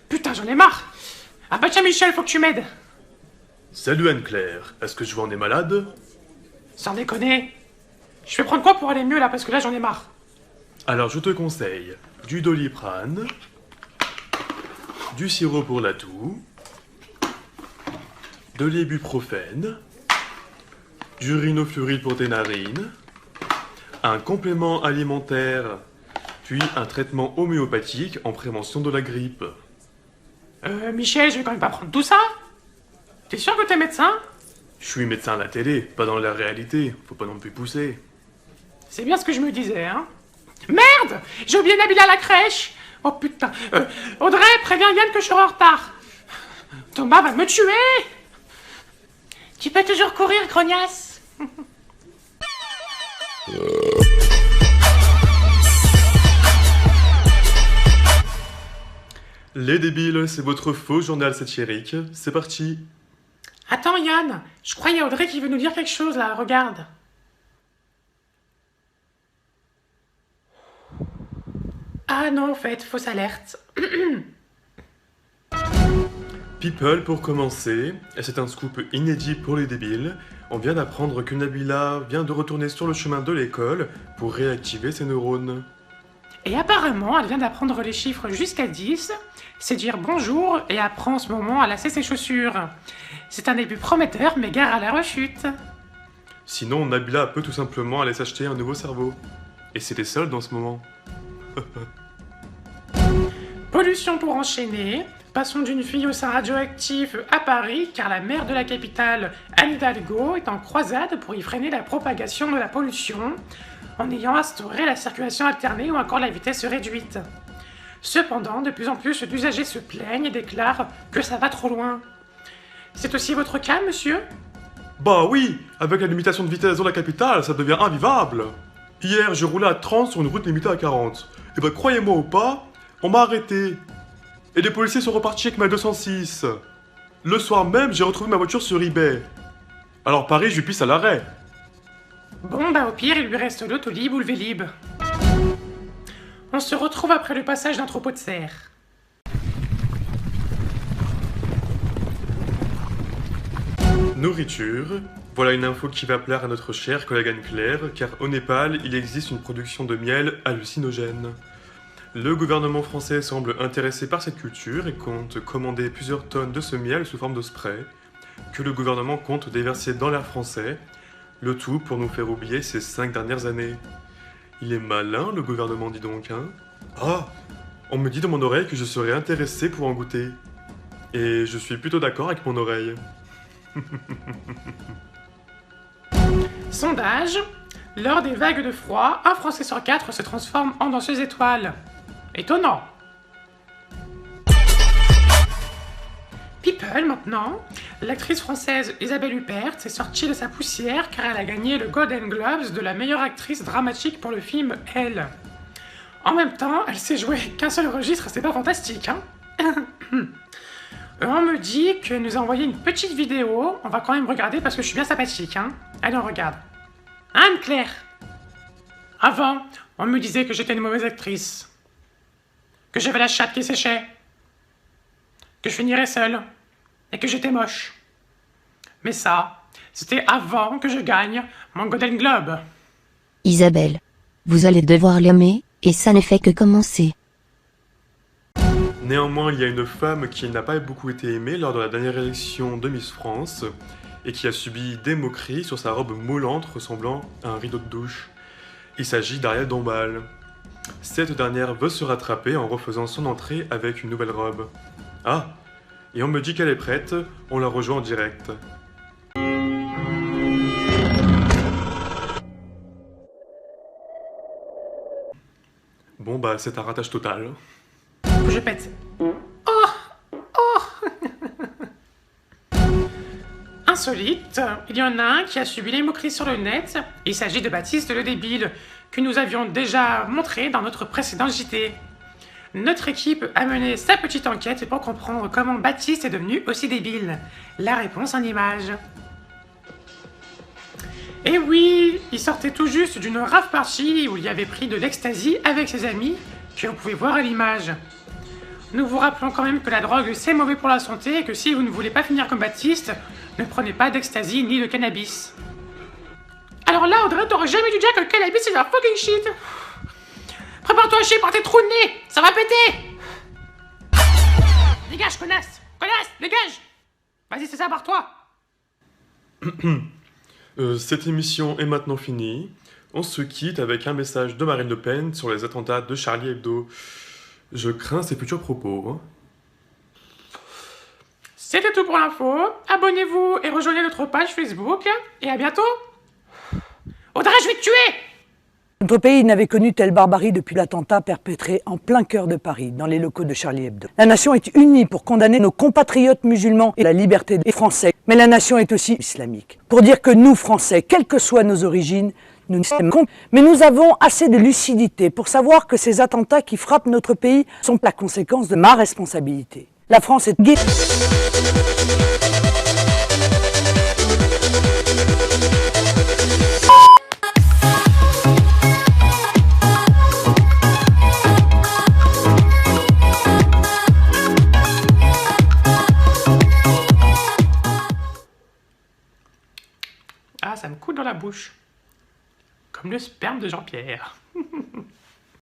Putain, j'en ai marre. Ah bah tiens Michel, faut que tu m'aides. Salut Anne-Claire, est-ce que je vois on est malade? Sans déconner. Je vais prendre quoi pour aller mieux là, parce que là j'en ai marre. Alors je te conseille du Doliprane, du sirop pour la toux, de l'ibuprofène, du rhinofluoride pour tes narines, un complément alimentaire, puis un traitement homéopathique en prévention de la grippe. Michel, je vais quand même pas prendre tout ça. T'es sûr que t'es médecin? Je suis médecin à la télé, pas dans la réalité, faut pas non plus pousser. C'est bien ce que je me disais, hein. Merde! J'ai oublié Nabila à la crèche. Oh putain. Audrey, préviens Yann que je serai en retard. Thomas va me tuer. Tu peux toujours courir, grognasse. Les débiles, c'est votre faux journal satirique, c'est parti. Attends Yann, je crois qu'il y a Audrey qui veut nous dire quelque chose là, regarde. Ah non, en fait, fausse alerte. People pour commencer, et c'est un scoop inédit pour les débiles, on vient d'apprendre que Nabila vient de retourner sur le chemin de l'école pour réactiver ses neurones. Et apparemment, elle vient d'apprendre les chiffres jusqu'à 10, c'est dire bonjour et apprend en ce moment à lasser ses chaussures. C'est un début prometteur, mais gare à la rechute. Sinon, Nabila peut tout simplement aller s'acheter un nouveau cerveau. Et c'est les soldes en ce moment. Pollution pour enchaîner. Passons d'une fille au sein radioactif à Paris, car la maire de la capitale, Anne Hidalgo, est en croisade pour y freiner la propagation de la pollution, en ayant instauré la circulation alternée ou encore la vitesse réduite. Cependant, de plus en plus d'usagers se plaignent et déclarent que ça va trop loin. C'est aussi votre cas, monsieur? Bah oui, avec la limitation de vitesse dans la capitale, ça devient invivable. Hier, j'ai roulé à 30 sur une route limitée à 40. Et bah croyez-moi ou pas, on m'a arrêté. Et les policiers sont repartis avec ma 206. Le soir même, j'ai retrouvé ma voiture sur eBay. Alors Paris, je lui pisse à l'arrêt. Bon, bah au pire, il lui reste l'autolib ou le vélib. On se retrouve après le passage d'un troupeau de cerfs. Nourriture. Voilà une info qui va plaire à notre chère collègue Anne-Claire, car au Népal, il existe une production de miel hallucinogène. Le gouvernement français semble intéressé par cette culture et compte commander plusieurs tonnes de ce miel sous forme de spray, que le gouvernement compte déverser dans l'air français, le tout pour nous faire oublier ces 5 dernières années. Il est malin, le gouvernement, dit donc, hein? Ah! On me dit dans mon oreille que je serais intéressé pour en goûter. Et je suis plutôt d'accord avec mon oreille. Sondage. Lors des vagues de froid, un Français sur 4 se transforme en danseuse étoile. Étonnant. People, maintenant. L'actrice française Isabelle Huppert s'est sortie de sa poussière car elle a gagné le Golden Globes de la meilleure actrice dramatique pour le film Elle. En même temps, elle s'est jouée qu'un seul registre, c'est pas fantastique, hein. On me dit qu'elle nous a envoyé une petite vidéo, on va quand même regarder parce que je suis bien sympathique, hein. Allez, on regarde. Anne-Claire. Avant, on me disait que j'étais une mauvaise actrice. Que j'avais la chatte qui séchait. Que je finirais seule. Et que j'étais moche. Mais ça, c'était avant que je gagne mon Golden Globe. Isabelle. Vous allez devoir l'aimer, et ça ne fait que commencer. Néanmoins, il y a une femme qui n'a pas beaucoup été aimée lors de la dernière élection de Miss France et qui a subi des moqueries sur sa robe moulante ressemblant à un rideau de douche. Il s'agit d'Ariel Dombal. Cette dernière veut se rattraper en refaisant son entrée avec une nouvelle robe. Ah, et on me dit qu'elle est prête, on la rejoint en direct. Bon bah c'est un ratage total. Je pète. Oh. Insolite, il y en a un qui a subi les moqueries sur le net. Il s'agit de Baptiste le débile, que nous avions déjà montré dans notre précédent JT. Notre équipe a mené sa petite enquête pour comprendre comment Baptiste est devenu aussi débile. La réponse en images. Et oui, il sortait tout juste d'une rave party où il avait pris de l'ecstasy avec ses amis, que vous pouvez voir à l'image. Nous vous rappelons quand même que la drogue c'est mauvais pour la santé et que si vous ne voulez pas finir comme Baptiste, ne prenez pas d'ecstasy ni de cannabis. Alors là, Audrey, t'aurais jamais dû dire que le cannabis c'est de la fucking shit. Prépare-toi à chier par tes trous de nez, ça va péter. Dégage, connasse, dégage. Vas-y, c'est ça, barre-toi. Cette émission est maintenant finie. On se quitte avec un message de Marine Le Pen sur les attentats de Charlie Hebdo. Je crains ses futurs propos. Hein. C'était tout pour l'info. Abonnez-vous et rejoignez notre page Facebook. Et à bientôt. Audrey, je vais te tuer! Notre pays n'avait connu telle barbarie depuis l'attentat perpétré en plein cœur de Paris, dans les locaux de Charlie Hebdo. La nation est unie pour condamner nos compatriotes musulmans et la liberté des Français. Mais la nation est aussi islamique. Pour dire que nous, Français, quelles que soient nos origines, nous sommes contre. Mais nous avons assez de lucidité pour savoir que ces attentats qui frappent notre pays sont la conséquence de ma responsabilité. La France est guidée. Ah, ça me coule dans la bouche. Comme le sperme de Jean-Pierre.